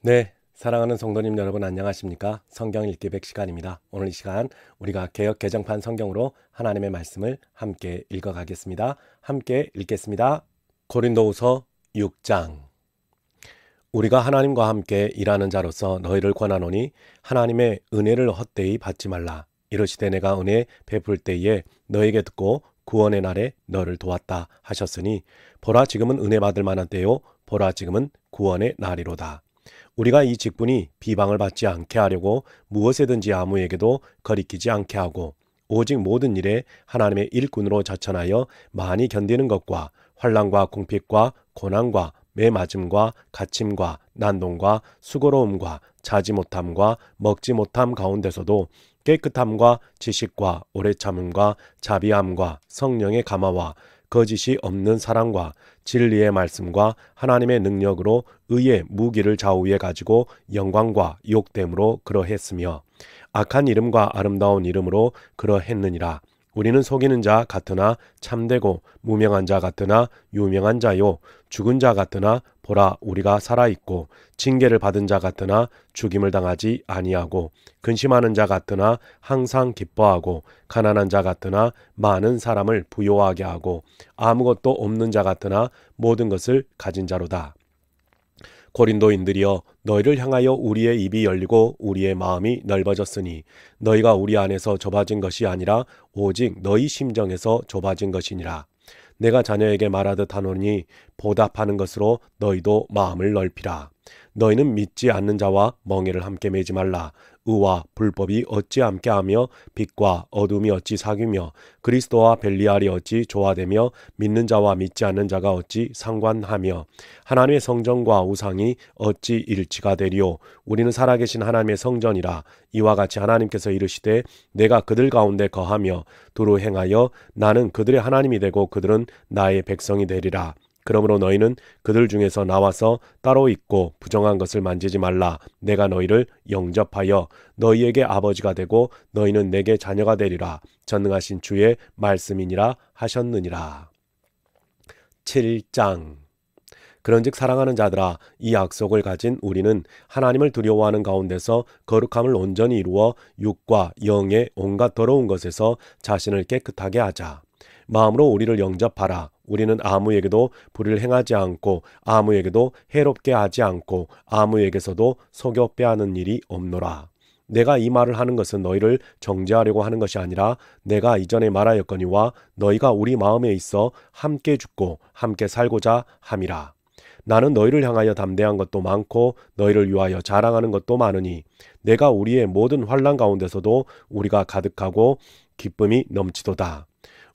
네, 사랑하는 성도님 여러분 안녕하십니까? 성경 읽기 100시간입니다. 오늘 이 시간 우리가 개역 개정판 성경으로 하나님의 말씀을 함께 읽어가겠습니다. 함께 읽겠습니다. 고린도후서 6장. 우리가 하나님과 함께 일하는 자로서 너희를 권하노니 하나님의 은혜를 헛되이 받지 말라. 이르시되 내가 은혜 베풀 때에 너에게 듣고 구원의 날에 너를 도왔다 하셨으니 보라 지금은 은혜 받을 만한 때요 보라 지금은 구원의 날이로다. 우리가 이 직분이 비방을 받지 않게 하려고 무엇에든지 아무에게도 거리끼지 않게 하고 오직 모든 일에 하나님의 일꾼으로 자천하여 많이 견디는 것과 환난과 궁핍과 고난과 매맞음과 갇힘과 난동과 수고로움과 자지 못함과 먹지 못함 가운데서도 깨끗함과 지식과 오래 참음과 자비함과 성령의 감화와 거짓이 없는 사랑과 진리의 말씀과 하나님의 능력으로 의의 무기를 좌우에 가지고 영광과 욕됨으로 그러했으며 악한 이름과 아름다운 이름으로 그러했느니라. 우리는 속이는 자 같으나 참되고 무명한 자 같으나 유명한 자요 죽은 자 같으나 보라 우리가 살아있고 징계를 받은 자 같으나 죽임을 당하지 아니하고 근심하는 자 같으나 항상 기뻐하고 가난한 자 같으나 많은 사람을 부요하게 하고 아무것도 없는 자 같으나 모든 것을 가진 자로다. 고린도인들이여 너희를 향하여 우리의 입이 열리고 우리의 마음이 넓어졌으니 너희가 우리 안에서 좁아진 것이 아니라 오직 너희 심정에서 좁아진 것이니라. 내가 자녀에게 말하듯 하노니 보답하는 것으로 너희도 마음을 넓히라. 너희는 믿지 않는 자와 멍에를 함께 매지 말라. 의와 불법이 어찌 함께하며 빛과 어둠이 어찌 사귀며 그리스도와 벨리알이 어찌 조화되며 믿는 자와 믿지 않는 자가 어찌 상관하며 하나님의 성전과 우상이 어찌 일치가 되리요. 우리는 살아계신 하나님의 성전이라. 이와 같이 하나님께서 이르시되 내가 그들 가운데 거하며 두루 행하여 나는 그들의 하나님이 되고 그들은 나의 백성이 되리라. 그러므로 너희는 그들 중에서 나와서 따로 있고 부정한 것을 만지지 말라. 내가 너희를 영접하여 너희에게 아버지가 되고 너희는 내게 자녀가 되리라. 전능하신 주의 말씀이니라 하셨느니라. 7장. 그런즉 사랑하는 자들아 이 약속을 가진 우리는 하나님을 두려워하는 가운데서 거룩함을 온전히 이루어 육과 영의 온갖 더러운 것에서 자신을 깨끗하게 하자. 마음으로 우리를 영접하라. 우리는 아무에게도 불의를 행하지 않고 아무에게도 해롭게 하지 않고 아무에게서도 속여 빼앗는 일이 없노라. 내가 이 말을 하는 것은 너희를 정죄하려고 하는 것이 아니라 내가 이전에 말하였거니와 너희가 우리 마음에 있어 함께 죽고 함께 살고자 함이라. 나는 너희를 향하여 담대한 것도 많고 너희를 위하여 자랑하는 것도 많으니 내가 우리의 모든 환난 가운데서도 우리가 가득하고 기쁨이 넘치도다.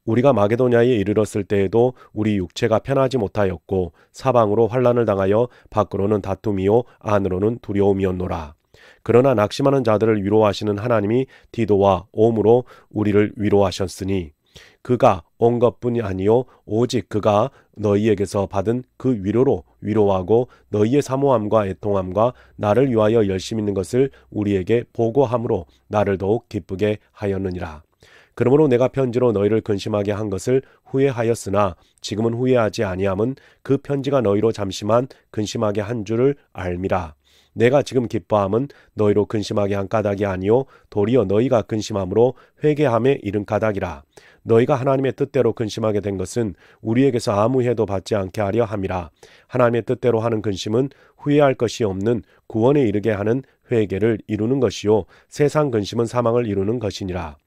우리가 마게도냐에 이르렀을 때에도 우리 육체가 편하지 못하였고 사방으로 환난을 당하여 밖으로는 다툼이요 안으로는 두려움이었노라. 그러나 낙심하는 자들을 위로하시는 하나님이 디도와 오므로 우리를 위로하셨으니 그가 온 것뿐이 아니요 오직 그가 너희에게서 받은 그 위로로 위로하고 너희의 사모함과 애통함과 나를 위하여 열심 있는 것을 우리에게 보고함으로 나를 더욱 기쁘게 하였느니라. 그러므로 내가 편지로 너희를 근심하게 한 것을 후회하였으나 지금은 후회하지 아니함은 그 편지가 너희로 잠시만 근심하게 한 줄을 알미라. 내가 지금 기뻐함은 너희로 근심하게 한 까닭이 아니요 도리어 너희가 근심함으로 회개함에 이른 까닭이라. 너희가 하나님의 뜻대로 근심하게 된 것은 우리에게서 아무 해도 받지 않게 하려 함이라. 하나님의 뜻대로 하는 근심은 후회할 것이 없는 구원에 이르게 하는 회개를 이루는 것이요 세상 근심은 사망을 이루는 것이니라.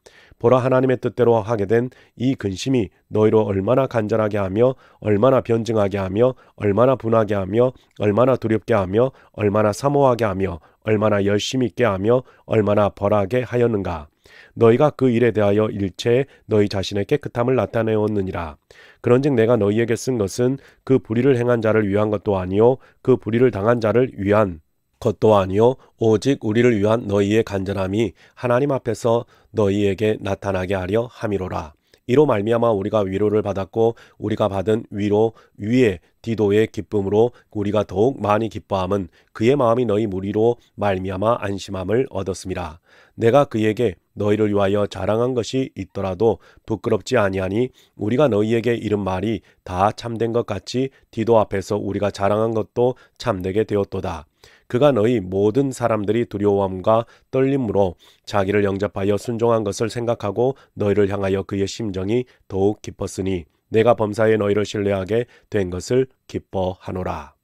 보라 하나님의 뜻대로 하게 된 이 근심이 너희로 얼마나 간절하게 하며 얼마나 변증하게 하며 얼마나 분하게 하며 얼마나 두렵게 하며 얼마나 사모하게 하며 얼마나 열심히 있게 하며 얼마나 벌하게 하였는가. 너희가 그 일에 대하여 일체에 너희 자신의 깨끗함을 나타내었느니라. 그런즉 내가 너희에게 쓴 것은 그 불의를 행한 자를 위한 것도 아니요 그 불의를 당한 자를 위한 것도 아니요 오직 우리를 위한 너희의 간절함이 하나님 앞에서 너희에게 나타나게 하려 함이로라. 이로 말미암아 우리가 위로를 받았고 우리가 받은 위로 위에 디도의 기쁨으로 우리가 더욱 많이 기뻐함은 그의 마음이 너희 무리로 말미암아 안심함을 얻었음이라. 내가 그에게 너희를 위하여 자랑한 것이 있더라도 부끄럽지 아니하니 우리가 너희에게 이른 말이 다 참된 것 같이 디도 앞에서 우리가 자랑한 것도 참되게 되었도다. 그가 너희 모든 사람들이 두려움과 떨림으로 자기를 영접하여 순종한 것을 생각하고 너희를 향하여 그의 심정이 더욱 깊었으니 내가 범사에 너희를 신뢰하게 된 것을 기뻐하노라.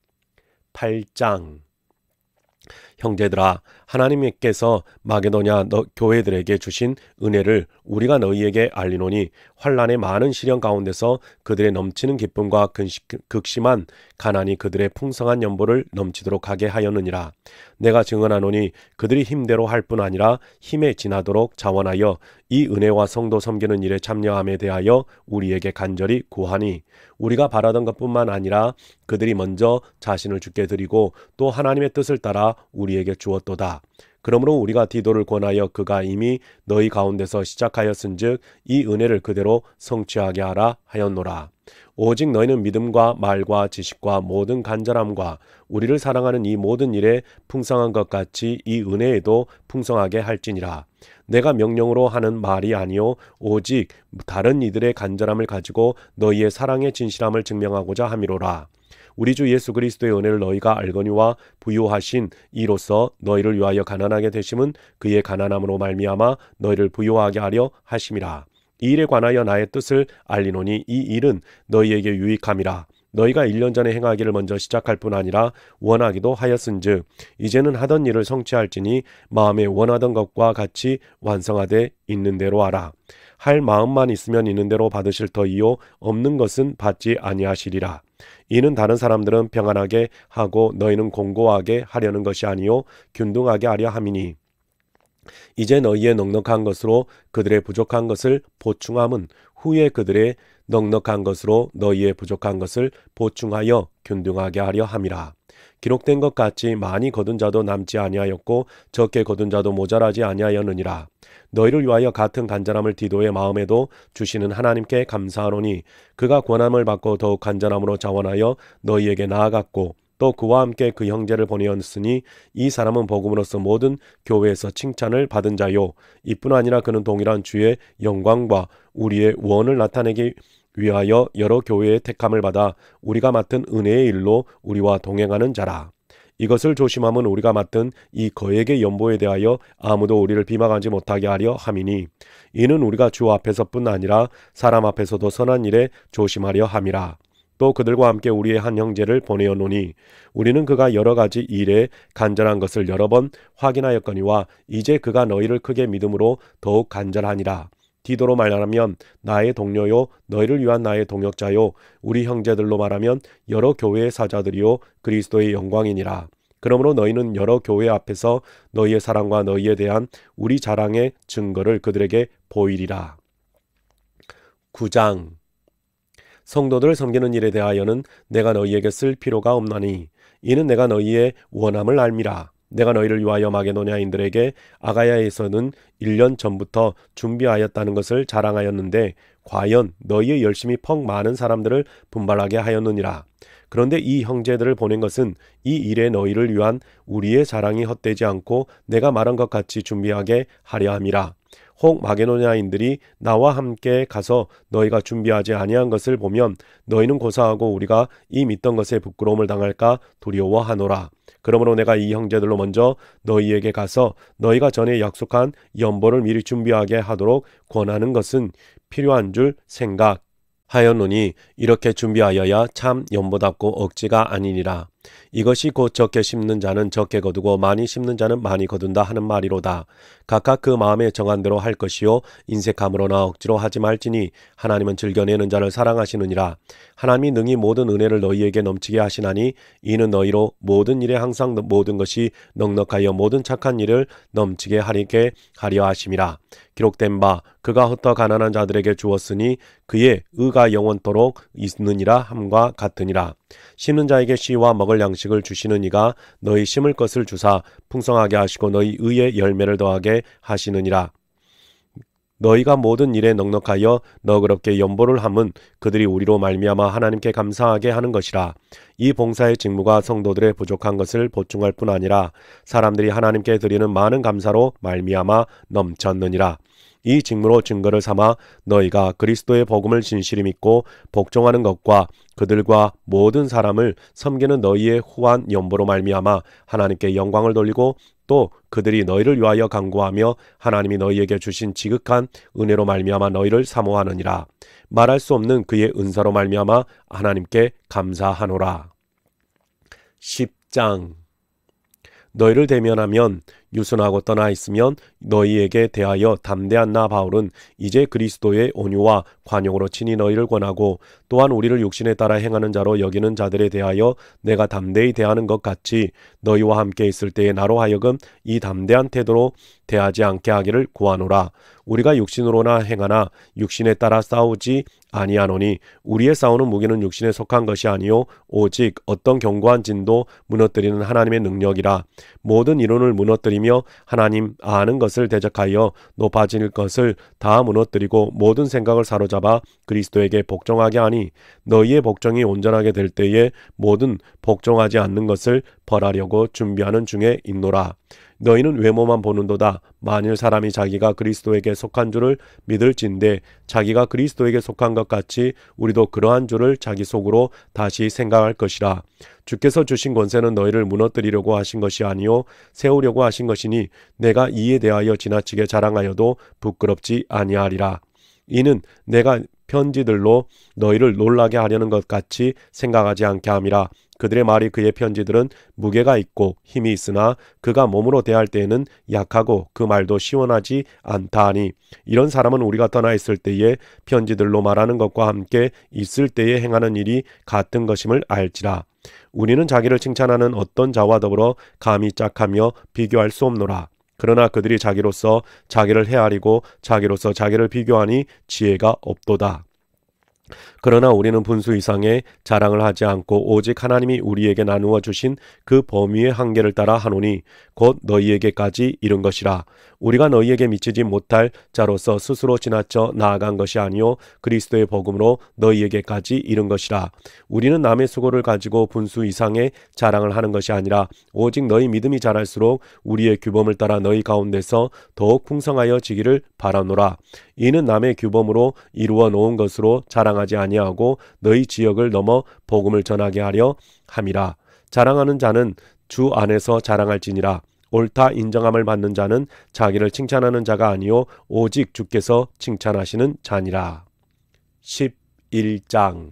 8장. 형제들아, 하나님께서 마게도냐 교회들에게 주신 은혜를 우리가 너희에게 알리노니 환난의 많은 시련 가운데서 그들의 넘치는 기쁨과 극심한 가난이 그들의 풍성한 연보를 넘치도록 하게 하였느니라. 내가 증언하노니 그들이 힘대로 할 뿐 아니라 힘에 지나도록 자원하여 이 은혜와 성도 섬기는 일에 참여함에 대하여 우리에게 간절히 구하니 우리가 바라던 것뿐만 아니라 그들이 먼저 자신을 주께 드리고 또 하나님의 뜻을 따라 우리에게 주었도다. 그러므로 우리가 디도를 권하여 그가 이미 너희 가운데서 시작하였은즉 이 은혜를 그대로 성취하게 하라 하였노라. 오직 너희는 믿음과 말과 지식과 모든 간절함과 우리를 사랑하는 이 모든 일에 풍성한 것 같이 이 은혜에도 풍성하게 할지니라. 내가 명령으로 하는 말이 아니요 오직 다른 이들의 간절함을 가지고 너희의 사랑의 진실함을 증명하고자 함이로라. 우리 주 예수 그리스도의 은혜를 너희가 알거니와 부요하신 이로써 너희를 위하여 가난하게 되심은 그의 가난함으로 말미암아 너희를 부요하게 하려 하심이라. 이 일에 관하여 나의 뜻을 알리노니 이 일은 너희에게 유익함이라. 너희가 1년 전에 행하기를 먼저 시작할 뿐 아니라 원하기도 하였은즉 이제는 하던 일을 성취할지니 마음에 원하던 것과 같이 완성하되 있는 대로 하라. 할 마음만 있으면 있는 대로 받으실 터이요 없는 것은 받지 아니하시리라. 이는 다른 사람들은 평안하게 하고 너희는 공고하게 하려는 것이 아니요 균등하게 하려 함이니 이제 너희의 넉넉한 것으로 그들의 부족한 것을 보충함은 후에 그들의 넉넉한 것으로 너희의 부족한 것을 보충하여 균등하게 하려 함이라. 기록된 것 같이 많이 거둔 자도 남지 아니하였고 적게 거둔 자도 모자라지 아니하였느니라. 너희를 위하여 같은 간절함을 디도의 마음에도 주시는 하나님께 감사하노니 그가 권함을 받고 더욱 간절함으로 자원하여 너희에게 나아갔고 또 그와 함께 그 형제를 보내었으니 이 사람은 복음으로서 모든 교회에서 칭찬을 받은 자요 이뿐 아니라 그는 동일한 주의 영광과 우리의 원을 나타내기 위하여 여러 교회의 택함을 받아 우리가 맡은 은혜의 일로 우리와 동행하는 자라. 이것을 조심함은 우리가 맡은 이 거액의 연보에 대하여 아무도 우리를 비방하지 못하게 하려 함이니 이는 우리가 주 앞에서뿐 아니라 사람 앞에서도 선한 일에 조심하려 함이라. 또 그들과 함께 우리의 한 형제를 보내어노니 우리는 그가 여러 가지 일에 간절한 것을 여러 번 확인하였거니와 이제 그가 너희를 크게 믿음으로 더욱 간절하니라. 디도로 말하면 나의 동료요 너희를 위한 나의 동역자요 우리 형제들로 말하면 여러 교회의 사자들이요 그리스도의 영광이니라. 그러므로 너희는 여러 교회 앞에서 너희의 사랑과 너희에 대한 우리 자랑의 증거를 그들에게 보이리라. 9장. 성도들을 섬기는 일에 대하여는 내가 너희에게 쓸 필요가 없나니 이는 내가 너희의 원함을 알미라. 내가 너희를 위하여 마게도냐인들에게 아가야에서는 1년 전부터 준비하였다는 것을 자랑하였는데 과연 너희의 열심이 퍽 많은 사람들을 분발하게 하였느니라. 그런데 이 형제들을 보낸 것은 이 일에 너희를 위한 우리의 자랑이 헛되지 않고 내가 말한 것 같이 준비하게 하려 함이라. 혹 마게도냐인들이 나와 함께 가서 너희가 준비하지 아니한 것을 보면 너희는 고사하고 우리가 이 믿던 것에 부끄러움을 당할까 두려워하노라. 그러므로 내가 이 형제들로 먼저 너희에게 가서 너희가 전에 약속한 연보를 미리 준비하게 하도록 권하는 것은 필요한 줄 생각하였노니 이렇게 준비하여야 참 연보답고 억지가 아니니라. 이것이 곧 적게 심는 자는 적게 거두고 많이 심는 자는 많이 거둔다 하는 말이로다. 각각 그 마음에 정한 대로 할 것이요 인색함으로나 억지로 하지 말지니 하나님은 즐겨내는 자를 사랑하시느니라. 하나님이 능히 모든 은혜를 너희에게 넘치게 하시나니 이는 너희로 모든 일에 항상 모든 것이 넉넉하여 모든 착한 일을 넘치게 하리게 하려 하심이라. 기록된 바 그가 흩어 가난한 자들에게 주었으니 그의 의가 영원토록 있느니라 함과 같으니라. 심는 자에게 씨와 먹을 양식을 주시는 이가 너희 심을 것을 주사 풍성하게 하시고 너희 의의 열매를 더하게 하시느니라. 너희가 모든 일에 넉넉하여 너그럽게 연보를 함은 그들이 우리로 말미암아 하나님께 감사하게 하는 것이라. 이 봉사의 직무가 성도들의 부족한 것을 보충할 뿐 아니라 사람들이 하나님께 드리는 많은 감사로 말미암아 넘쳤느니라. 이 직무로 증거를 삼아 너희가 그리스도의 복음을 진실히 믿고 복종하는 것과 그들과 모든 사람을 섬기는 너희의 후한 연보로 말미암아 하나님께 영광을 돌리고 또 그들이 너희를 위하여 간구하며 하나님이 너희에게 주신 지극한 은혜로 말미암아 너희를 사모하느니라. 말할 수 없는 그의 은사로 말미암아 하나님께 감사하노라. 10장. 너희를 대면하면 유순하고 떠나 있으면 너희에게 대하여 담대한 나 바울은 이제 그리스도의 온유와 관용으로 친히 너희를 권하고 또한 우리를 육신에 따라 행하는 자로 여기는 자들에 대하여 내가 담대히 대하는 것 같이 너희와 함께 있을 때에 나로 하여금 이 담대한 태도로 대하지 않게 하기를 구하노라. 우리가 육신으로나 행하나 육신에 따라 싸우지 아니하노니 우리의 싸우는 무기는 육신에 속한 것이 아니요 오직 어떤 견고한 진도 무너뜨리는 하나님의 능력이라. 모든 이론을 무너뜨리며 하나님 아는 것을 대적하여 높아질 것을 다 무너뜨리고 모든 생각을 사로잡아 그리스도에게 복종하게 하니 너희의 복종이 온전하게 될 때에 모든 복종하지 않는 것을 벌하려고 준비하는 중에 있노라. 너희는 외모만 보는도다. 만일 사람이 자기가 그리스도에게 속한 줄을 믿을진대 자기가 그리스도에게 속한 것 같이 우리도 그러한 줄을 자기 속으로 다시 생각할 것이라. 주께서 주신 권세는 너희를 무너뜨리려고 하신 것이 아니요 세우려고 하신 것이니 내가 이에 대하여 지나치게 자랑하여도 부끄럽지 아니하리라. 이는 내가 편지들로 너희를 놀라게 하려는 것 같이 생각하지 않게 함이라. 그들의 말이 그의 편지들은 무게가 있고 힘이 있으나 그가 몸으로 대할 때에는 약하고 그 말도 시원하지 않다 하니 이런 사람은 우리가 떠나 있을 때에 편지들로 말하는 것과 함께 있을 때에 행하는 일이 같은 것임을 알지라. 우리는 자기를 칭찬하는 어떤 자와 더불어 감히 짝하며 비교할 수 없노라. 그러나 그들이 자기로서 자기를 헤아리고 자기로서 자기를 비교하니 지혜가 없도다. 그러나 우리는 분수 이상의 자랑을 하지 않고 오직 하나님이 우리에게 나누어 주신 그 범위의 한계를 따라 하노니 곧 너희에게까지 이른 것이라. 우리가 너희에게 미치지 못할 자로서 스스로 지나쳐 나아간 것이 아니요 그리스도의 복음으로 너희에게까지 이른 것이라. 우리는 남의 수고를 가지고 분수 이상의 자랑을 하는 것이 아니라 오직 너희 믿음이 자랄수록 우리의 규범을 따라 너희 가운데서 더욱 풍성하여 지기를 바라노라. 이는 남의 규범으로 이루어 놓은 것으로 자랑하지 아니하고 너희 지역을 넘어 복음을 전하게 하려 함이라. 자랑하는 자는 주 안에서 자랑할지니라. 옳다 인정함을 받는 자는 자기를 칭찬하는 자가 아니요 오직 주께서 칭찬하시는 자니라. 11장.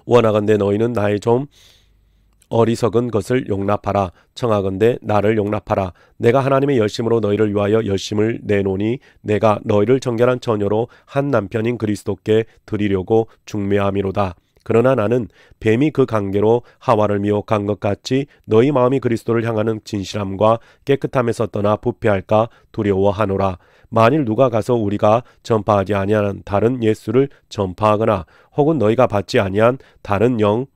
원하건대 너희는 나의 좀 어리석은 것을 용납하라. 청하건대 나를 용납하라. 내가 하나님의 열심으로 너희를 위하여 열심을 내노니 내가 너희를 정결한 처녀로 한 남편인 그리스도께 드리려고 중매함이로다. 그러나 나는 뱀이 그 관계로 하와를 미혹한 것 같이 너희 마음이 그리스도를 향하는 진실함과 깨끗함에서 떠나 부패할까 두려워하노라. 만일 누가 가서 우리가 전파하지 아니한 다른 예수를 전파하거나 혹은 너희가 받지 아니한 다른 영을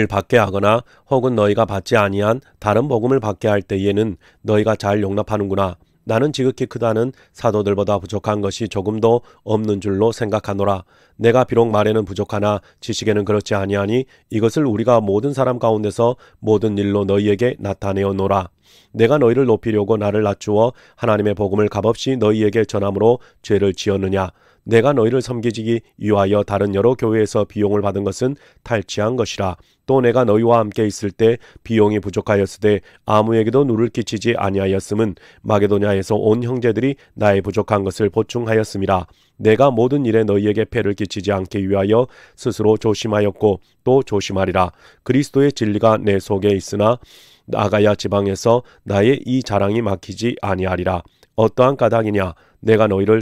받게 하거나 혹은 너희가 받지 아니한 다른 복음을 받게 할 때에는 너희가 잘 용납하는구나. 나는 지극히 크다는 사도들보다 부족한 것이 조금도 없는 줄로 생각하노라. 내가 비록 말에는 부족하나 지식에는 그렇지 아니하니 이것을 우리가 모든 사람 가운데서 모든 일로 너희에게 나타내어노라. 내가 너희를 높이려고 나를 낮추어 하나님의 복음을 값없이 너희에게 전함으로 죄를 지었느냐. 내가 너희를 섬기기 위하여 다른 여러 교회에서 비용을 받은 것은 탈취한 것이라. 또 내가 너희와 함께 있을 때 비용이 부족하였으되 아무에게도 누를 끼치지 아니하였음은 마게도냐에서 온 형제들이 나의 부족한 것을 보충하였음이라. 내가 모든 일에 너희에게 폐를 끼치지 않기 위하여 스스로 조심하였고 또 조심하리라. 그리스도의 진리가 내 속에 있으나 아가야 지방에서 나의 이 자랑이 막히지 아니하리라. 어떠한 까닭이냐. 내가 너희를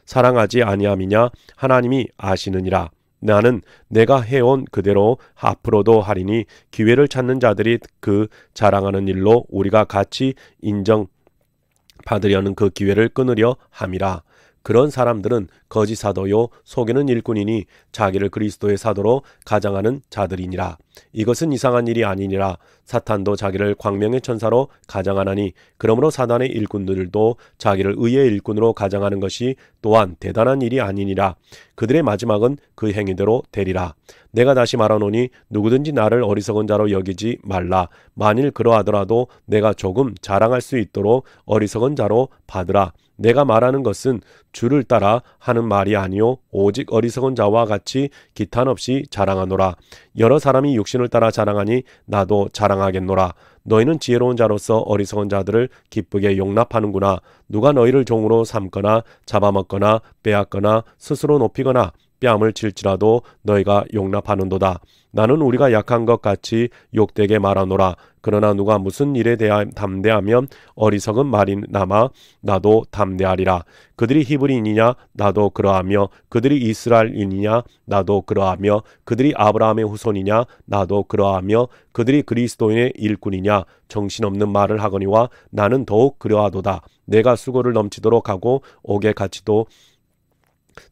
사랑하지 아니함이냐. 하나님이 아시느니라. 나는 내가 해온 그대로 앞으로도 하리니 기회를 찾는 자들이 그 자랑하는 일로 우리가 같이 인정받으려는 그 기회를 끊으려 함이라. 그런 사람들은 거짓 사도요 속이는 일꾼이니 자기를 그리스도의 사도로 가장하는 자들이니라. 이것은 이상한 일이 아니니라. 사탄도 자기를 광명의 천사로 가장하나니 그러므로 사단의 일꾼들도 자기를 의의 일꾼으로 가장하는 것이 또한 대단한 일이 아니니라. 그들의 마지막은 그 행위대로 되리라. 내가 다시 말하노니 누구든지 나를 어리석은 자로 여기지 말라. 만일 그러하더라도 내가 조금 자랑할 수 있도록 어리석은 자로 받으라. 내가 말하는 것은 주를 따라 하는 말이 아니요 오직 어리석은 자와 같이 기탄 없이 자랑하노라. 여러 사람이 육신을 따라 자랑하니 나도 자랑하겠노라. 너희는 지혜로운 자로서 어리석은 자들을 기쁘게 용납하는구나. 누가 너희를 종으로 삼거나 잡아먹거나 빼앗거나 스스로 높이거나 뺨을 칠지라도 너희가 용납하는도다. 나는 우리가 약한 것 같이 욕되게 말하노라. 그러나 누가 무슨 일에 대하여 담대하면 어리석은 말이 남아 나도 담대하리라. 그들이 히브리인이냐 나도 그러하며 그들이 이스라엘인이냐 나도 그러하며 그들이 아브라함의 후손이냐 나도 그러하며 그들이 그리스도인의 일꾼이냐 정신없는 말을 하거니와 나는 더욱 그러하도다. 내가 수고를 넘치도록 하고 옥에 갇히도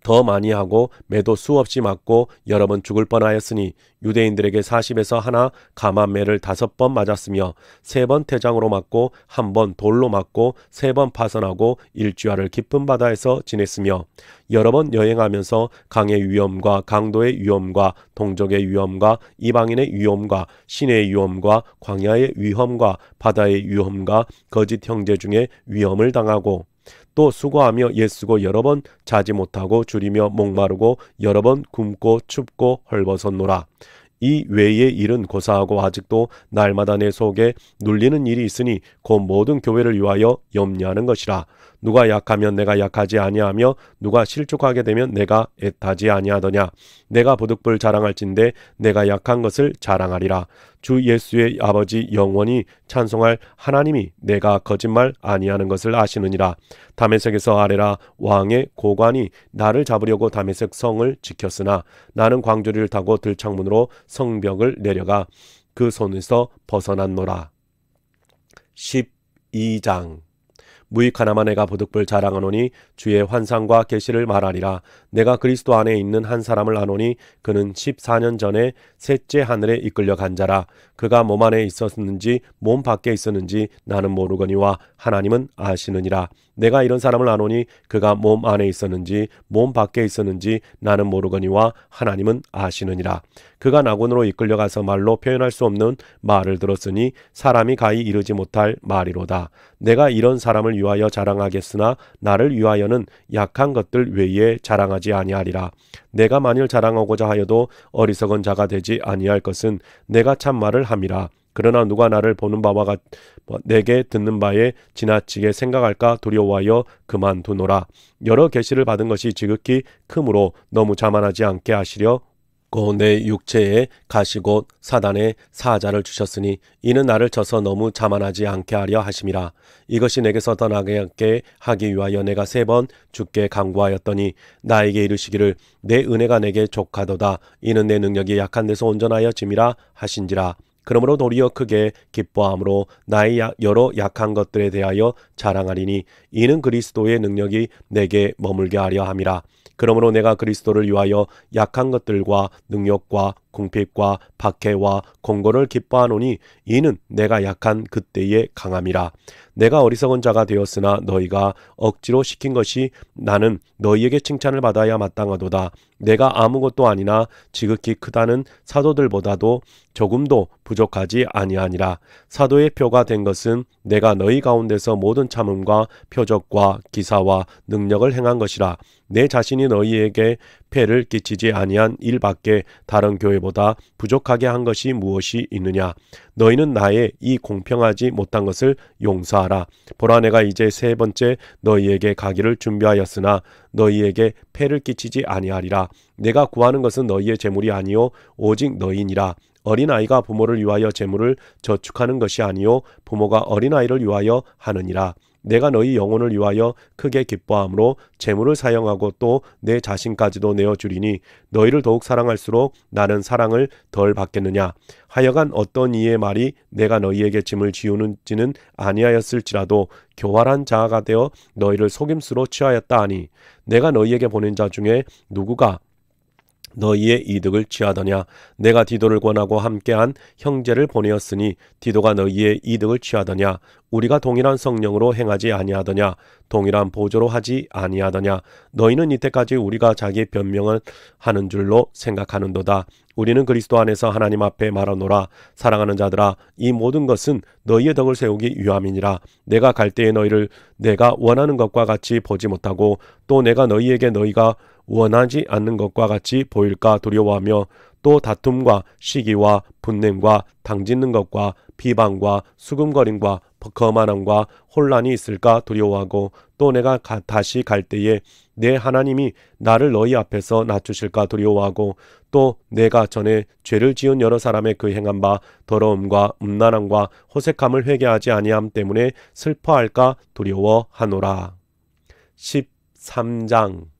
더 많이 하고 매도 수없이 맞고 여러 번 죽을 뻔하였으니 유대인들에게 40에서 하나 감암매를 5번 맞았으며 3번 태장으로 맞고 1번 돌로 맞고 3번 파선하고 일주야를 깊은 바다에서 지냈으며 여러 번 여행하면서 강의 위험과 강도의 위험과 동족의 위험과 이방인의 위험과 시내의 위험과 광야의 위험과 바다의 위험과 거짓 형제 중에 위험을 당하고 또 수고하며 애쓰고 여러 번 자지 못하고 줄이며 목마르고 여러 번 굶고 춥고 헐벗었노라. 이 외의 일은 고사하고 아직도 날마다 내 속에 눌리는 일이 있으니 곧 모든 교회를 위하여 염려하는 것이라. 누가 약하면 내가 약하지 아니하며 누가 실족하게 되면 내가 애타지 아니하더냐. 내가 부득불 자랑할진대 내가 약한 것을 자랑하리라. 주 예수의 아버지 영원히 찬송할 하나님이 내가 거짓말 아니하는 것을 아시느니라. 다메섹에서 아레라 왕의 고관이 나를 잡으려고 다메섹 성을 지켰으나 나는 광주리를 타고 들창문으로 성벽을 내려가 그 손에서 벗어났노라. 12장 무익 하나만 내가 부득불 자랑하노니 주의 환상과 계시를 말하리라. 내가 그리스도 안에 있는 한 사람을 아노니 그는 14년 전에 셋째 하늘에 이끌려 간 자라. 그가 몸 안에 있었는지 몸 밖에 있었는지 나는 모르거니와 하나님은 아시느니라. 내가 이런 사람을 아노니 그가 몸 안에 있었는지 몸 밖에 있었는지 나는 모르거니와 하나님은 아시느니라. 그가 낙원으로 이끌려가서 말로 표현할 수 없는 말을 들었으니 사람이 가히 이르지 못할 말이로다. 내가 이런 사람을 위하여 자랑하겠으나 나를 위하여는 약한 것들 외에 자랑하지 아니하리라. 내가 만일 자랑하고자 하여도 어리석은 자가 되지 아니할 것은 내가 참 말을 함이라. 그러나 누가 나를 보는 바와 내게 듣는 바에 지나치게 생각할까 두려워하여 그만두노라. 여러 계시를 받은 것이 지극히 크므로 너무 자만하지 않게 하시려 내 육체에 가시곧 사단의 사자를 주셨으니 이는 나를 쳐서 너무 자만하지 않게 하려 하심이라. 이것이 내게서 떠나게 하기 위하여 내가 3번 주께 간구하였더니 나에게 이르시기를 내 은혜가 내게 족하도다. 이는 내 능력이 약한 데서 온전하여 짐이라 하신지라. 그러므로 도리어 크게 기뻐함으로 나의 여러 약한 것들에 대하여 자랑하리니 이는 그리스도의 능력이 내게 머물게 하려 함이라. 그러므로 내가 그리스도를 위하여 약한 것들과 능력과 궁핍과 박해와 공고를 기뻐하노니 이는 내가 약한 그때의 강함이라. 내가 어리석은 자가 되었으나 너희가 억지로 시킨 것이 나는 너희에게 칭찬을 받아야 마땅하도다. 내가 아무것도 아니나 지극히 크다는 사도들보다도 조금도 부족하지 아니하니라. 사도의 표가 된 것은 내가 너희 가운데서 모든 참음과 표적과 기사와 능력을 행한 것이라. 내 자신이 너희에게 폐를 끼치지 아니한 일밖에 다른 교회보다 부족하게 한 것이 무엇이 있느냐. 너희는 나의 이 공평하지 못한 것을 용서하라. 보라 내가 이제 3번째 너희에게 가기를 준비하였으나 너희에게 폐를 끼치지 아니하리라. 내가 구하는 것은 너희의 재물이 아니요 오직 너희니라. 어린아이가 부모를 위하여 재물을 저축하는 것이 아니요 부모가 어린아이를 위하여 하느니라. 내가 너희 영혼을 위하여 크게 기뻐함으로 재물을 사용하고 또 내 자신까지도 내어주리니 너희를 더욱 사랑할수록 나는 사랑을 덜 받겠느냐. 하여간 어떤 이의 말이 내가 너희에게 짐을 지우는지는 아니하였을지라도 교활한 자가 되어 너희를 속임수로 취하였다 하니 내가 너희에게 보낸 자 중에 누구가 너희의 이득을 취하더냐. 내가 디도를 권하고 함께한 형제를 보내었으니 디도가 너희의 이득을 취하더냐. 우리가 동일한 성령으로 행하지 아니하더냐. 동일한 보조로 하지 아니하더냐. 너희는 이때까지 우리가 자기 변명을 하는 줄로 생각하는도다. 우리는 그리스도 안에서 하나님 앞에 말하노라. 사랑하는 자들아, 이 모든 것은 너희의 덕을 세우기 위함이니라. 내가 갈 때에 너희를 내가 원하는 것과 같이 보지 못하고 또 내가 너희에게 너희가 원하지 않는 것과 같이 보일까 두려워하며 또 다툼과 시기와 분냄과 당짓는 것과 비방과 수금거림과 거만함과 혼란이 있을까 두려워하고 또 내가 다시 갈 때에 내 하나님이 나를 너희 앞에서 낮추실까 두려워하고 또 내가 전에 죄를 지은 여러 사람의 그 행한 바 더러움과 음란함과 호색함을 회개하지 아니함 때문에 슬퍼할까 두려워하노라. 13장.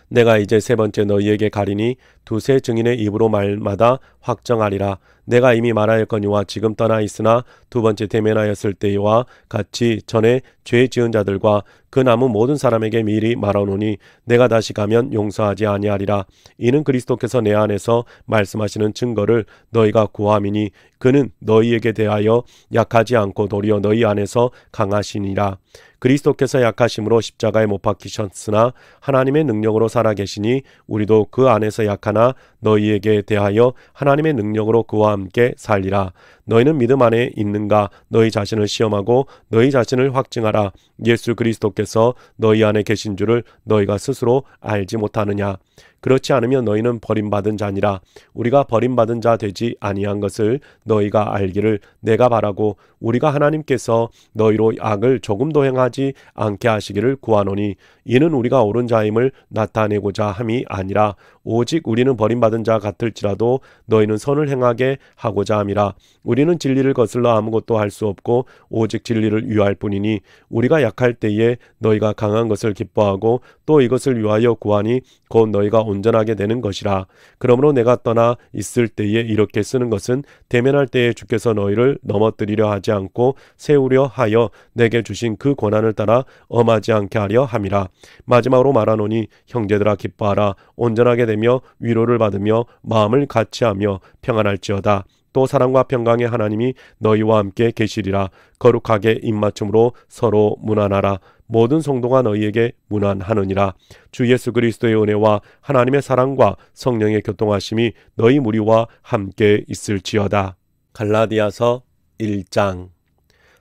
내가 이제 세 번째 너희에게 가리니 두세 증인의 입으로 말마다 확정하리라. 내가 이미 말하였거니와 지금 떠나 있으나 두 번째 대면하였을 때와 같이 전에 죄 지은 자들과 그 남은 모든 사람에게 미리 말하노니 내가 다시 가면 용서하지 아니하리라. 이는 그리스도께서 내 안에서 말씀하시는 증거를 너희가 구함이니 그는 너희에게 대하여 약하지 않고 도리어 너희 안에서 강하시니라. 그리스도께서 약하심으로 십자가에 못 박히셨으나 하나님의 능력으로 살아계시니 우리도 그 안에서 약하나 너희에게 대하여 하나님의 능력으로 그와 함께 살리라. 너희는 믿음 안에 있는가? 너희 자신을 시험하고 너희 자신을 확증하라. 예수 그리스도께서 너희 안에 계신 줄을 너희가 스스로 알지 못하느냐? 그렇지 않으면 너희는 버림받은 자니라. 우리가 버림받은 자 되지 아니한 것을 너희가 알기를 내가 바라고 우리가 하나님께서 너희로 악을 조금도 행하지 않게 하시기를 구하노니 이는 우리가 옳은 자임을 나타내고자 함이 아니라 오직 우리는 버림받은 자 같을지라도 너희는 선을 행하게 하고자 함이라. 우리는 진리를 거슬러 아무것도 할 수 없고 오직 진리를 위할 뿐이니 우리가 약할 때에 너희가 강한 것을 기뻐하고 또 이것을 위하여 구하니 곧 너희가 온전하게 되는 것이라. 그러므로 내가 떠나 있을 때에 이렇게 쓰는 것은 대면할 때에 주께서 너희를 넘어뜨리려 하지 않고 세우려 하여 내게 주신 그 권한을 따라 엄하지 않게 하려 함이라. 마지막으로 말하노니 형제들아 기뻐하라. 온전하게 되며 위로를 받으며 마음을 같이하며 평안할지어다. 또 사랑과 평강의 하나님이 너희와 함께 계시리라. 거룩하게 입맞춤으로 서로 문안하라. 모든 성도가 너희에게 문안하느니라. 주 예수 그리스도의 은혜와 하나님의 사랑과 성령의 교통하심이 너희 무리와 함께 있을지어다. 갈라디아서 1장.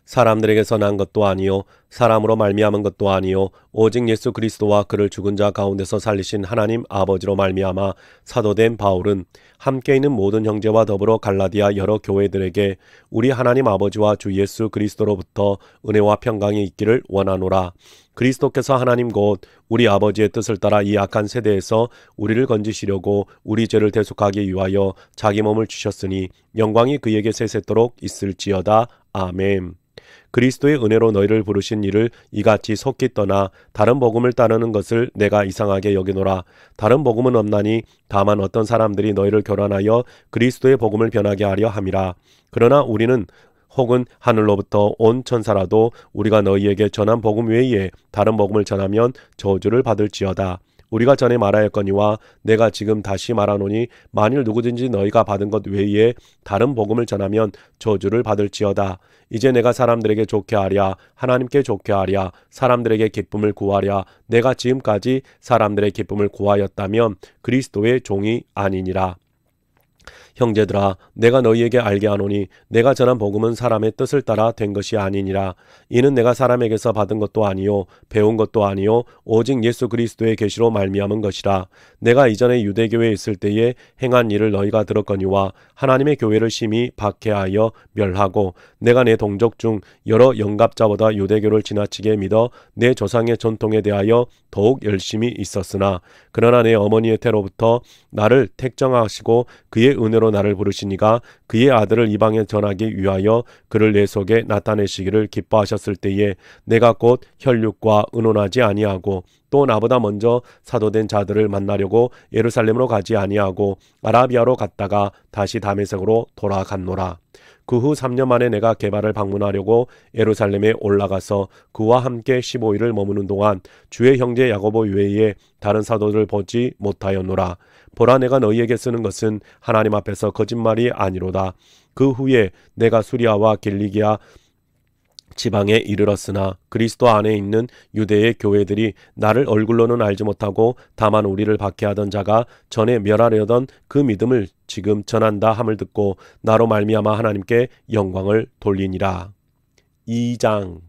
사람들에게서 난 것도 아니요 사람으로 말미암은 것도 아니요 오직 예수 그리스도와 그를 죽은 자 가운데서 살리신 하나님 아버지로 말미암아 사도된 바울은 함께 있는 모든 형제와 더불어 갈라디아 여러 교회들에게 우리 하나님 아버지와 주 예수 그리스도로부터 은혜와 평강이 있기를 원하노라. 그리스도께서 하나님 곧 우리 아버지의 뜻을 따라 이 악한 세대에서 우리를 건지시려고 우리 죄를 대속하기 위하여 자기 몸을 주셨으니 영광이 그에게 세세토록 있을지어다. 아멘. 그리스도의 은혜로 너희를 부르신 이를 이같이 속히 떠나 다른 복음을 따르는 것을 내가 이상하게 여기노라. 다른 복음은 없나니 다만 어떤 사람들이 너희를 교란하여 그리스도의 복음을 변하게 하려 함이라. 그러나 우리는 혹은 하늘로부터 온 천사라도 우리가 너희에게 전한 복음 외에 다른 복음을 전하면 저주를 받을지어다. 우리가 전에 말하였거니와 내가 지금 다시 말하노니 만일 누구든지 너희가 받은 것 외에 다른 복음을 전하면 저주를 받을지어다. 이제 내가 사람들에게 좋게 하랴 하나님께 좋게 하랴 사람들에게 기쁨을 구하랴 내가 지금까지 사람들의 기쁨을 구하였다면 그리스도의 종이 아니니라. 형제들아 내가 너희에게 알게 하노니 내가 전한 복음은 사람의 뜻을 따라 된 것이 아니니라. 이는 내가 사람에게서 받은 것도 아니요 배운 것도 아니요 오직 예수 그리스도의 계시로 말미암은 것이라. 내가 이전에 유대교회에 있을 때에 행한 일을 너희가 들었거니와 하나님의 교회를 심히 박해하여 멸하고 내가 내 동족 중 여러 영갑자보다 유대교를 지나치게 믿어 내 조상의 전통에 대하여 더욱 열심히 있었으나 그러나 내 어머니의 태로부터 나를 택정하시고 그의 은혜로 이름으로 나를 부르시니가 그의 아들을 이방에 전하기 위하여 그를 내 속에 나타내시기를 기뻐하셨을 때에 내가 곧 혈육과 의논하지 아니하고 또 나보다 먼저 사도된 자들을 만나려고 예루살렘으로 가지 아니하고 아라비아로 갔다가 다시 다메섹으로 돌아갔노라. 그 후 3년 만에 내가 게바를 방문하려고 예루살렘에 올라가서 그와 함께 15일을 머무는 동안 주의 형제 야고보 외에 다른 사도들을 보지 못하였노라. 보라, 내가 너희에게 쓰는 것은 하나님 앞에서 거짓말이 아니로다. 그 후에 내가 수리아와 길리기아 지방에 이르렀으나 그리스도 안에 있는 유대의 교회들이 나를 얼굴로는 알지 못하고 다만 우리를 박해하던 자가 전에 멸하려던 그 믿음을 지금 전한다 함을 듣고 나로 말미암아 하나님께 영광을 돌리니라. 2장.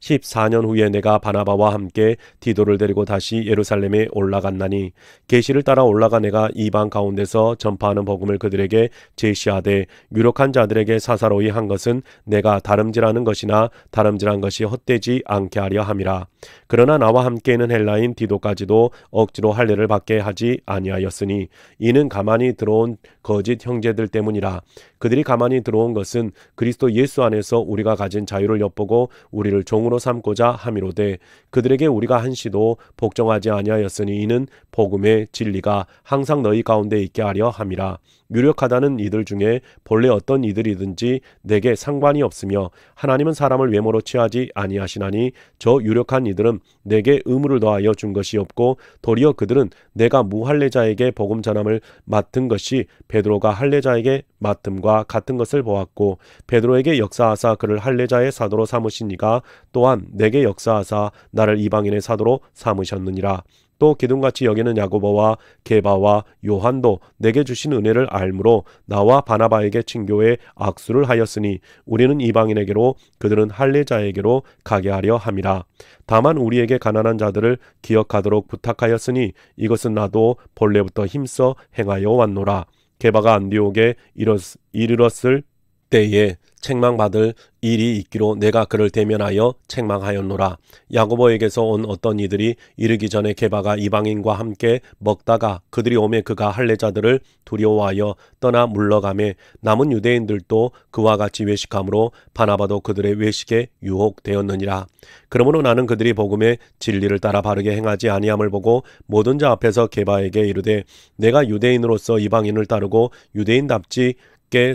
14년 후에 내가 바나바와 함께 디도를 데리고 다시 예루살렘에 올라갔나니 계시를 따라 올라가 내가 이방 가운데서 전파하는 복음을 그들에게 제시하되 유력한 자들에게 사사로이 한 것은 내가 다름질하는 것이나 다름질한 것이 헛되지 않게 하려 함이라. 그러나 나와 함께 있는 헬라인 디도까지도 억지로 할례를 받게 하지 아니하였으니 이는 가만히 들어온 거짓 형제들 때문이라. 그들이 가만히 들어온 것은 그리스도 예수 안에서 우리가 가진 자유를 엿보고 우리를 종으로 삼고자 함이로되 그들에게 우리가 한시도 복종하지 아니하였으니 이는 복음의 진리가 항상 너희 가운데 있게 하려 함이라. 유력하다는 이들 중에 본래 어떤 이들이든지 내게 상관이 없으며 하나님은 사람을 외모로 취하지 아니하시나니 저 유력한 이들은 내게 의무를 더하여 준 것이 없고 도리어 그들은 내가 무할례자에게 복음 전함을 맡은 것이 베드로가 할례자에게 맡음과 같은 것을 보았고 베드로에게 역사하사 그를 할례자의 사도로 삼으신 이가 또한 내게 역사하사 나를 이방인의 사도로 삼으셨느니라. 또 기둥같이 여기는 야고보와 게바와 요한도 내게 주신 은혜를 알므로 나와 바나바에게 친교에 악수를 하였으니 우리는 이방인에게로 그들은 할례자에게로 가게 하려 함이라. 다만 우리에게 가난한 자들을 기억하도록 부탁하였으니 이것은 나도 본래부터 힘써 행하여 왔노라. 게바가 안디옥에 이르렀을 때에 책망받을 일이 있기로 내가 그를 대면하여 책망하였노라. 야고보에게서 온 어떤 이들이 이르기 전에 게바가 이방인과 함께 먹다가 그들이 오매 그가 할례자들을 두려워하여 떠나 물러가매 남은 유대인들도 그와 같이 외식함으로 바나바도 그들의 외식에 유혹되었느니라. 그러므로 나는 그들이 복음의 진리를 따라 바르게 행하지 아니함을 보고 모든 자 앞에서 게바에게 이르되 내가 유대인으로서 이방인을 따르고 유대인답지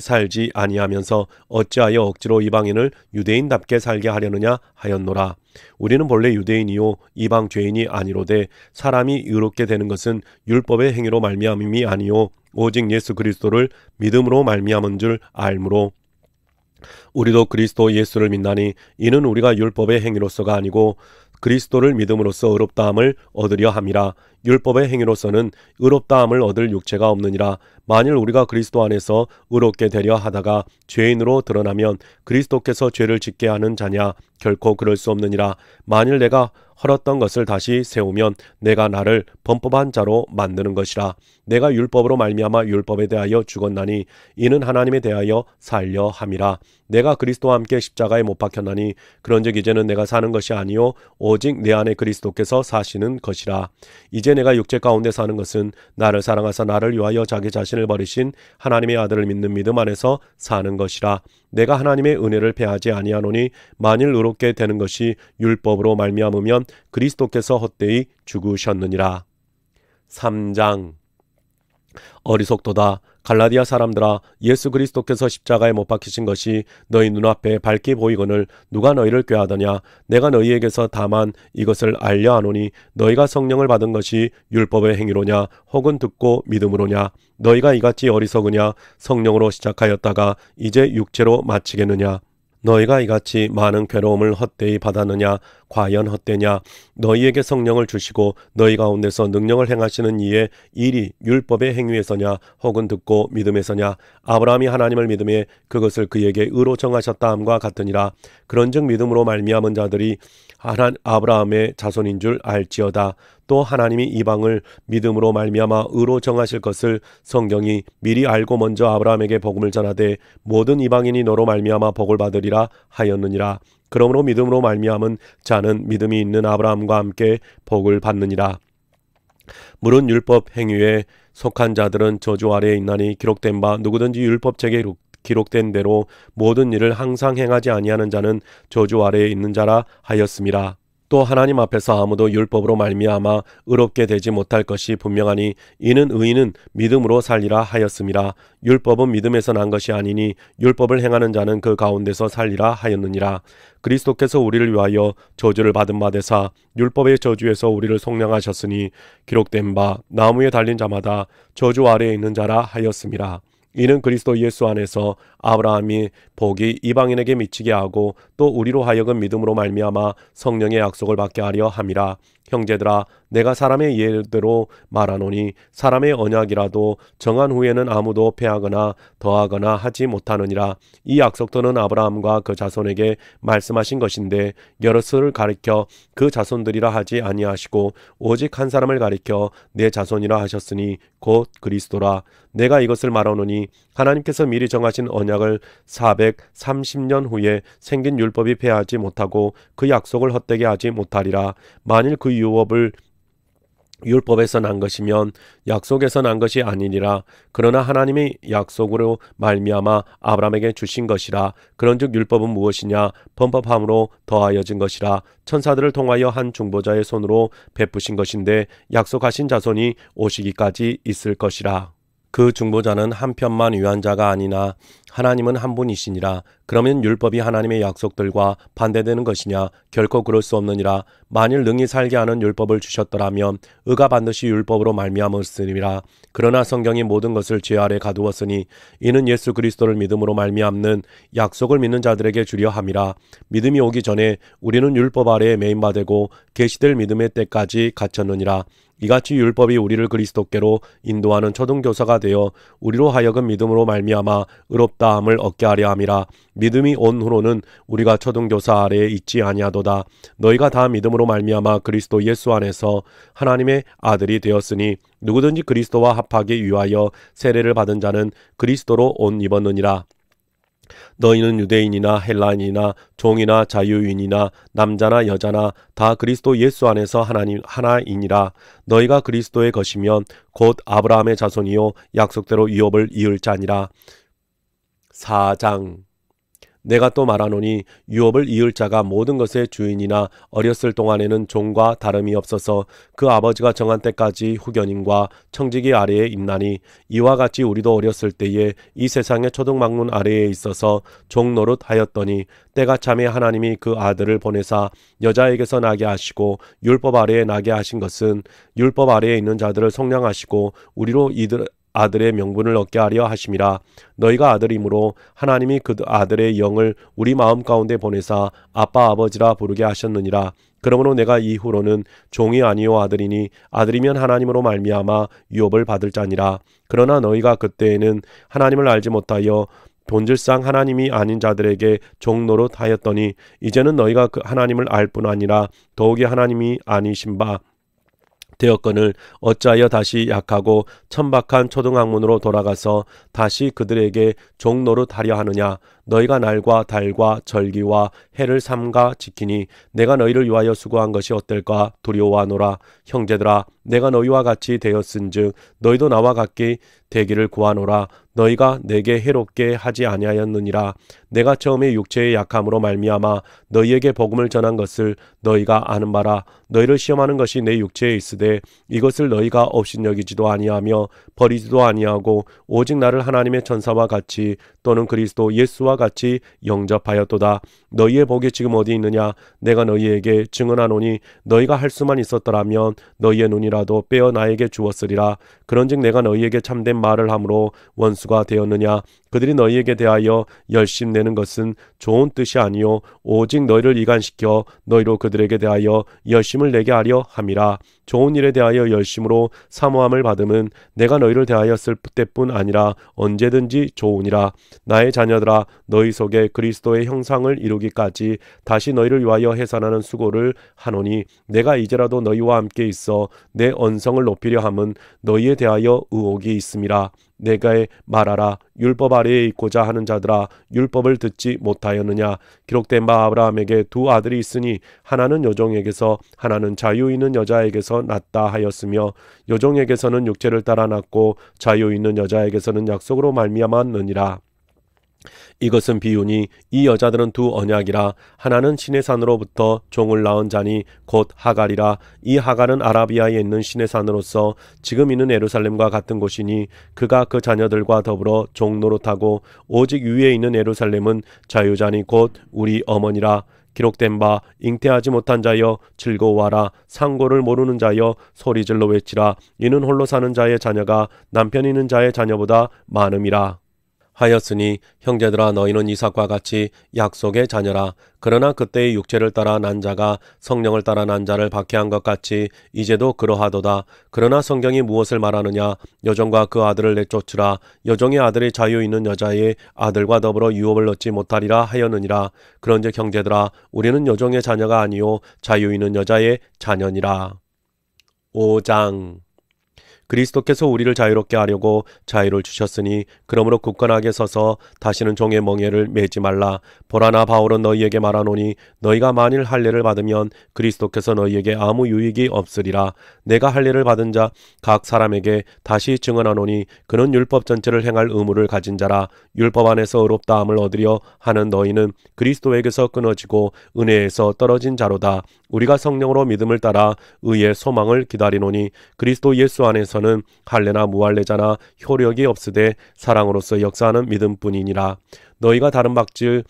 살지 아니하면서 어찌하여 억지로 이방인을 유대인답게 살게 하려느냐 하였노라. 우리는 본래 유대인이요 이방 죄인이 아니로되 사람이 의롭게 되는 것은 율법의 행위로 말미암음이 아니요 오직 예수 그리스도를 믿음으로 말미암은 줄 알므로 우리도 그리스도 예수를 믿나니 이는 우리가 율법의 행위로서가 아니고 그리스도를 믿음으로써 의롭다함을 얻으려 함이라. 율법의 행위로서는 의롭다함을 얻을 육체가 없느니라. 만일 우리가 그리스도 안에서 의롭게 되려 하다가 죄인으로 드러나면 그리스도께서 죄를 짓게 하는 자냐? 결코 그럴 수 없느니라. 만일 내가 헐었던 것을 다시 세우면 내가 나를 범법한 자로 만드는 것이라. 내가 율법으로 말미암아 율법에 대하여 죽었나니 이는 하나님에 대하여 살려 함이라. 내가 그리스도와 함께 십자가에 못 박혔나니 그런즉 이제는 내가 사는 것이 아니요 오직 내 안에 그리스도께서 사시는 것이라. 이제 내가 육체 가운데 사는 것은 나를 사랑하사 나를 위하여 자기 자신을 버리신 하나님의 아들을 믿는 믿음 안에서 사는 것이라. 내가 하나님의 은혜를 패하지 아니하노니 만일 의롭게 되는 것이 율법으로 말미암으면 그리스도께서 헛되이 죽으셨느니라. 3장. 어리석도다. 갈라디아 사람들아, 예수 그리스도께서 십자가에 못 박히신 것이 너희 눈앞에 밝게 보이거늘 누가 너희를 꾀하더냐? 내가 너희에게서 다만 이것을 알려 하노니 너희가 성령을 받은 것이 율법의 행위로냐 혹은 듣고 믿음으로냐? 너희가 이같이 어리석으냐? 성령으로 시작하였다가 이제 육체로 마치겠느냐? 너희가 이같이 많은 괴로움을 헛되이 받았느냐? 과연 헛되냐? 너희에게 성령을 주시고 너희 가운데서 능력을 행하시는 이의 일이 율법의 행위에서냐 혹은 듣고 믿음에서냐? 아브라함이 하나님을 믿음에 그것을 그에게 의로 정하셨다 함과 같으니라. 그런즉 믿음으로 말미암은 자들이 아브라함의 자손인 줄 알지어다. 또 하나님이 이방을 믿음으로 말미암아 의로 정하실 것을 성경이 미리 알고 먼저 아브라함에게 복음을 전하되 모든 이방인이 너로 말미암아 복을 받으리라 하였느니라. 그러므로 믿음으로 말미암은 자는 믿음이 있는 아브라함과 함께 복을 받느니라. 물은 율법 행위에 속한 자들은 저주 아래에 있나니 기록된 바 누구든지 율법책에 기록된 대로 모든 일을 항상 행하지 아니하는 자는 저주 아래에 있는 자라 하였음이라. 또 하나님 앞에서 아무도 율법으로 말미암아 의롭게 되지 못할 것이 분명하니 이는 의인은 믿음으로 살리라 하였음이라. 율법은 믿음에서 난 것이 아니니 율법을 행하는 자는 그 가운데서 살리라 하였느니라. 그리스도께서 우리를 위하여 저주를 받은 바 되사 율법의 저주에서 우리를 속량하셨으니 기록된 바 나무에 달린 자마다 저주 아래에 있는 자라 하였음이라. 이는 그리스도 예수 안에서 아브라함이 복이 이방인에게 미치게 하고 또 우리로 하여금 믿음으로 말미암아 성령의 약속을 받게 하려 함이라. 형제들아, 내가 사람의 예대로 말하노니 사람의 언약이라도 정한 후에는 아무도 패하거나 더하거나 하지 못하느니라. 이 약속들은 아브라함과 그 자손에게 말씀하신 것인데 여럿을 가리켜 그 자손들이라 하지 아니하시고 오직 한 사람을 가리켜 내 자손이라 하셨으니 곧 그리스도라. 내가 이것을 말하노니 하나님께서 미리 정하신 언약을 430년 후에 생긴 율법이 패하지 못하고 그 약속을 헛되게 하지 못하리라. 만일 그 율법에서 난 것이면 약속에서 난 것이 아니니라. 그러나 하나님의 약속으로 말미암아 아브라함에게 주신 것이라. 그런즉 율법은 무엇이냐? 범법함으로 더하여진 것이라. 천사들을 통하여 한 중보자의 손으로 베푸신 것인데 약속하신 자손이 오시기까지 있을 것이라. 그 중보자는 한편만 위한 자가 아니나 하나님은 한 분이시니라. 그러면 율법이 하나님의 약속들과 반대되는 것이냐? 결코 그럴 수 없느니라. 만일 능히 살게 하는 율법을 주셨더라면 의가 반드시 율법으로 말미암았으리라. 그러나 성경이 모든 것을 죄 아래 가두었으니 이는 예수 그리스도를 믿음으로 말미암는 약속을 믿는 자들에게 주려 함이라. 믿음이 오기 전에 우리는 율법 아래에 매인 바 되고 계시될 믿음의 때까지 갇혔느니라. 이같이 율법이 우리를 그리스도께로 인도하는 초등교사가 되어 우리로 하여금 믿음으로 말미암아 의롭다함을 얻게 하려 함이라. 믿음이 온 후로는 우리가 초등교사 아래에 있지 아니하도다. 너희가 다 믿음으로 말미암아 그리스도 예수 안에서 하나님의 아들이 되었으니 누구든지 그리스도와 합하기 위하여 세례를 받은 자는 그리스도로 옷 입었느니라. 너희는 유대인이나 헬라인이나 종이나 자유인이나 남자나 여자나 다 그리스도 예수 안에서 하나님 하나이니라. 너희가 그리스도의 것이면 곧 아브라함의 자손이요 약속대로 유업을 이을 자니라. 4장. 내가 또 말하노니 유업을 이을 자가 모든 것의 주인이나 어렸을 동안에는 종과 다름이 없어서 그 아버지가 정한 때까지 후견인과 청지기 아래에 있나니 이와 같이 우리도 어렸을 때에 이 세상의 초등막문 아래에 있어서 종 노릇 하였더니 때가 참에 하나님이 그 아들을 보내사 여자에게서 나게 하시고 율법 아래에 나게 하신 것은 율법 아래에 있는 자들을 속량하시고 우리로 아들의 명분을 얻게 하려 하심이라. 너희가 아들이므로 하나님이 그 아들의 영을 우리 마음 가운데 보내사 아빠 아버지라 부르게 하셨느니라. 그러므로 내가 이후로는 종이 아니요 아들이니 아들이면 하나님으로 말미암아 유업을 받을 자니라. 그러나 너희가 그때에는 하나님을 알지 못하여 본질상 하나님이 아닌 자들에게 종노릇 하였더니 이제는 너희가 그 하나님을 알 뿐 아니라 더욱이 하나님이 아니신 바 되었거늘 어찌하여 다시 약하고 천박한 초등학문으로 돌아가서 다시 그들에게 종노릇 하려 하느냐? 너희가 날과 달과 절기와 해를 삼가 지키니 내가 너희를 위하여 수고한 것이 어떨까 두려워하노라. 형제들아, 내가 너희와 같이 되었은즉 너희도 나와 같게 되기를 구하노라. 너희가 내게 해롭게 하지 아니하였느니라. 내가 처음에 육체의 약함으로 말미암아 너희에게 복음을 전한 것을 너희가 아는 바라. 너희를 시험하는 것이 내 육체에 있으되 이것을 너희가 업신여기지도 아니하며 버리지도 아니하고 오직 나를 하나님의 천사와 같이 또는 그리스도 예수와 같이 영접하였도다. 너희의 복이 지금 어디 있느냐? 내가 너희에게 증언하노니 너희가 할 수만 있었더라면 너희의 눈이라도 빼어 나에게 주었으리라. 그런즉 내가 너희에게 참된 말을 함으로 원수가 되었느냐? 그들이 너희에게 대하여 열심내는 것은 좋은 뜻이 아니요 오직 너희를 이간시켜 너희로 그들에게 대하여 열심을 내게 하려 함이라. 좋은 일에 대하여 열심으로 사모함을 받음은 내가 너희를 대하였을 때뿐 아니라 언제든지 좋으니라. 나의 자녀들아, 너희 속에 그리스도의 형상을 이루기까지 다시 너희를 위하여 해산하는 수고를 하노니 내가 이제라도 너희와 함께 있어 내 언성을 높이려 함은 너희에 대하여 의혹이 있음이라. 내가 말하라. 율법 아래에 있고자 하는 자들아, 율법을 듣지 못하였느냐. 기록된 바 아브라함에게 두 아들이 있으니 하나는 여종에게서 하나는 자유 있는 여자에게서 났다 하였으며 여종에게서는 육체를 따라 났고 자유 있는 여자에게서는 약속으로 말미암았느니라. 이것은 비유니 이 여자들은 두 언약이라. 하나는 신의 산으로부터 종을 낳은 자니 곧 하갈이라. 이 하갈은 아라비아에 있는 신의 산으로서 지금 있는 예루살렘과 같은 곳이니 그가 그 자녀들과 더불어 종 노릇하고 오직 위에 있는 예루살렘은 자유자니 곧 우리 어머니라. 기록된 바 잉태하지 못한 자여 즐거워하라. 상고를 모르는 자여 소리질러 외치라. 이는 홀로 사는 자의 자녀가 남편 있는 자의 자녀보다 많음이라. 하였으니 형제들아, 너희는 이삭과 같이 약속의 자녀라. 그러나 그때의 육체를 따라 난 자가 성령을 따라 난 자를 박해한 것 같이 이제도 그러하도다. 그러나 성경이 무엇을 말하느냐. 여종과 그 아들을 내쫓으라. 여종의 아들이 자유 있는 여자의 아들과 더불어 유업을 얻지 못하리라 하였느니라. 그런즉 형제들아, 우리는 여종의 자녀가 아니요 자유 있는 여자의 자녀니라. 5장. 그리스도께서 우리를 자유롭게 하려고 자유를 주셨으니 그러므로 굳건하게 서서 다시는 종의 멍에를 매지 말라. 보라, 나 바울은 너희에게 말하노니 너희가 만일 할례를 받으면 그리스도께서 너희에게 아무 유익이 없으리라. 내가 할례를 받은 자 각 사람에게 다시 증언하노니 그는 율법 전체를 행할 의무를 가진 자라. 율법 안에서 의롭다함을 얻으려 하는 너희는 그리스도에게서 끊어지고 은혜에서 떨어진 자로다. 우리가 성령으로 믿음을 따라 의의 소망을 기다리노니 그리스도 예수 안에서는 할례나 무할례자나 효력이 없으되 사랑으로서 역사하는 믿음뿐이니라. 너희가 다른 박질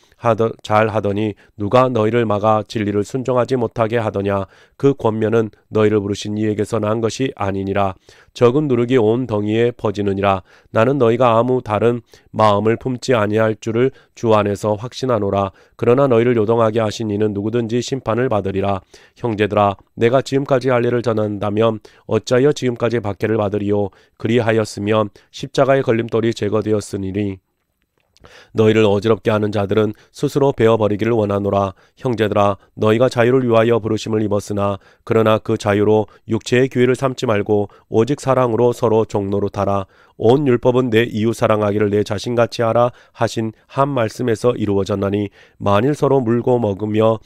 잘 하더니 누가 너희를 막아 진리를 순종하지 못하게 하더냐. 그 권면은 너희를 부르신 이에게서 난 것이 아니니라. 적은 누룩이 온 덩이에 퍼지느니라. 나는 너희가 아무 다른 마음을 품지 아니할 줄을 주 안에서 확신하노라. 그러나 너희를 요동하게 하신 이는 누구든지 심판을 받으리라. 형제들아, 내가 지금까지 할례를 전한다면 어찌하여 지금까지 박해를 받으리요. 그리하였으면 십자가의 걸림돌이 제거되었으니 너희를 어지럽게 하는 자들은 스스로 베어버리기를 원하노라. 형제들아, 너희가 자유를 위하여 부르심을 입었으나 그러나 그 자유로 육체의 기회를 삼지 말고 오직 사랑으로 서로 종노릇하라. 온 율법은 내 이웃 사랑하기를 내 자신같이 하라 하신 한 말씀에서 이루어졌나니 만일 서로 물고 먹으며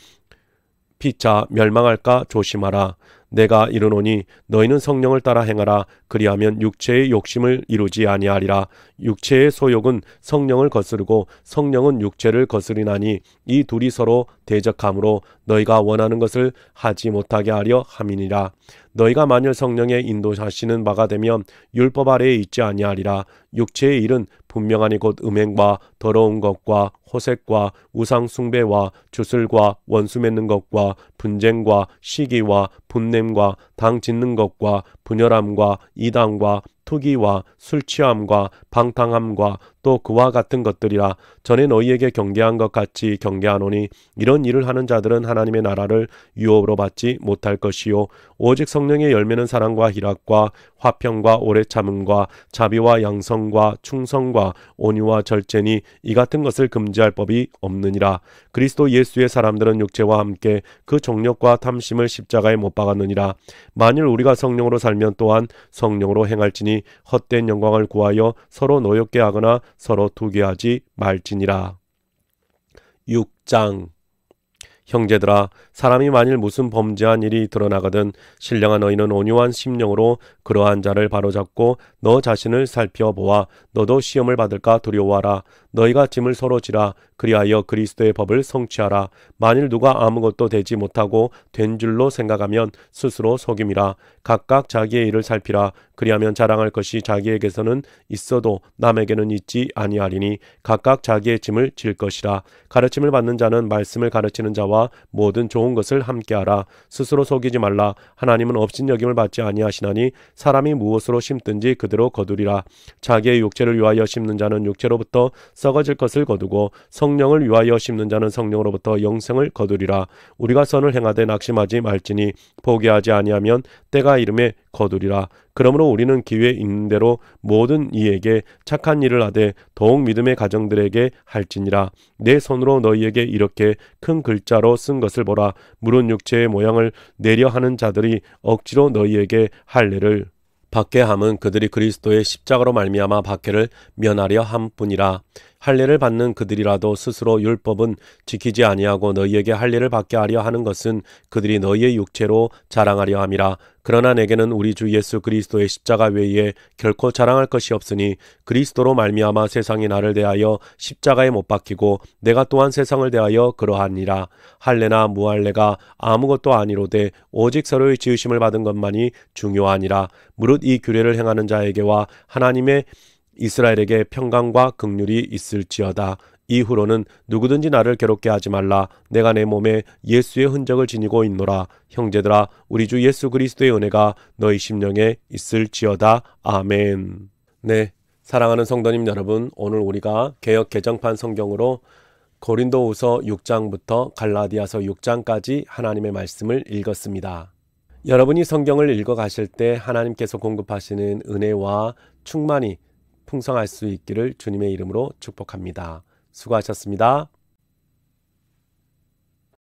피차 멸망할까 조심하라. 내가 이르노니 너희는 성령을 따라 행하라. 그리하면 육체의 욕심을 이루지 아니하리라. 육체의 소욕은 성령을 거스르고 성령은 육체를 거스리나니 이 둘이 서로 대적함으로 너희가 원하는 것을 하지 못하게 하려 함이니라. 너희가 만일 성령의 인도하시는 바가 되면 율법 아래에 있지 아니하리라. 육체의 일은 분명하니 곧 음행과 더러운 것과 호색과 우상 숭배와 주술과 원수 맺는 것과 분쟁과 시기와 분냄과 당 짓는 것과 분열함과 이단과 투기와 술 취함과 방탕함과 또 그와 같은 것들이라. 전에 너희에게 경계한 것 같이 경계하노니 이런 일을 하는 자들은 하나님의 나라를 유업으로 받지 못할 것이요 오직 성령의 열매는 사랑과 희락과 화평과 오래 참음과 자비와 양성과 충성과 온유와 절제니 이 같은 것을 금지할 법이 없느니라. 그리스도 예수의 사람들은 육체와 함께 그 정욕과 탐심을 십자가에 못 박았느니라. 만일 우리가 성령으로 살면 또한 성령으로 행할지니 헛된 영광을 구하여 서로 노엽게 하거나 서로 투기하지 말지니라. 6장. 형제들아, 사람이 만일 무슨 범죄한 일이 드러나거든 신령한 너희는 온유한 심령으로 그러한 자를 바로잡고 너 자신을 살펴보아 너도 시험을 받을까 두려워하라. 너희가 짐을 서로 지라. 그리하여 그리스도의 법을 성취하라. 만일 누가 아무것도 되지 못하고 된 줄로 생각하면 스스로 속임이라. 각각 자기의 일을 살피라. 그리하면 자랑할 것이 자기에게서는 있어도 남에게는 있지 아니하리니 각각 자기의 짐을 질 것이라. 가르침을 받는 자는 말씀을 가르치는 자와 모든 좋은 것을 함께하라. 스스로 속이지 말라. 하나님은 업신여김을 받지 아니하시나니 사람이 무엇으로 심든지 그대로 거두리라. 자기의 육체를 위하여 심는 자는 육체로부터 썩어질 것을 거두고 성령을 위하여 심는 자는 성령으로부터 영생을 거두리라. 우리가 선을 행하되 낙심하지 말지니 포기하지 아니하면 때가 이름에 거두리라. 그러므로 우리는 기회 있는 대로 모든 이에게 착한 일을 하되 더욱 믿음의 가정들에게 할지니라. 내 손으로 너희에게 이렇게 큰 글자로 쓴 것을 보라. 물은 육체의 모양을 내려 하는 자들이 억지로 너희에게 할례를 박해함은 그들이 그리스도의 십자가로 말미암아 박해를 면하려 함뿐이라. 할례를 받는 그들이라도 스스로 율법은 지키지 아니하고 너희에게 할례를 받게 하려 하는 것은 그들이 너희의 육체로 자랑하려 함이라. 그러나 내게는 우리 주 예수 그리스도의 십자가 외에 결코 자랑할 것이 없으니 그리스도로 말미암아 세상이 나를 대하여 십자가에 못 박히고 내가 또한 세상을 대하여 그러하니라. 할례나 무할례가 아무것도 아니로되 오직 서로의 지으심을 받은 것만이 중요하니라. 무릇 이 규례를 행하는 자에게와 하나님의 이스라엘에게 평강과 긍휼이 있을지어다. 이후로는 누구든지 나를 괴롭게 하지 말라. 내가 내 몸에 예수의 흔적을 지니고 있노라. 형제들아, 우리 주 예수 그리스도의 은혜가 너희 심령에 있을지어다. 아멘. 네, 사랑하는 성도님 여러분, 오늘 우리가 개역 개정판 성경으로 고린도후서 6장부터 갈라디아서 6장까지 하나님의 말씀을 읽었습니다. 여러분이 성경을 읽어가실 때 하나님께서 공급하시는 은혜와 충만이 풍성할 수 있기를 주님의 이름으로 축복합니다. 수고하셨습니다.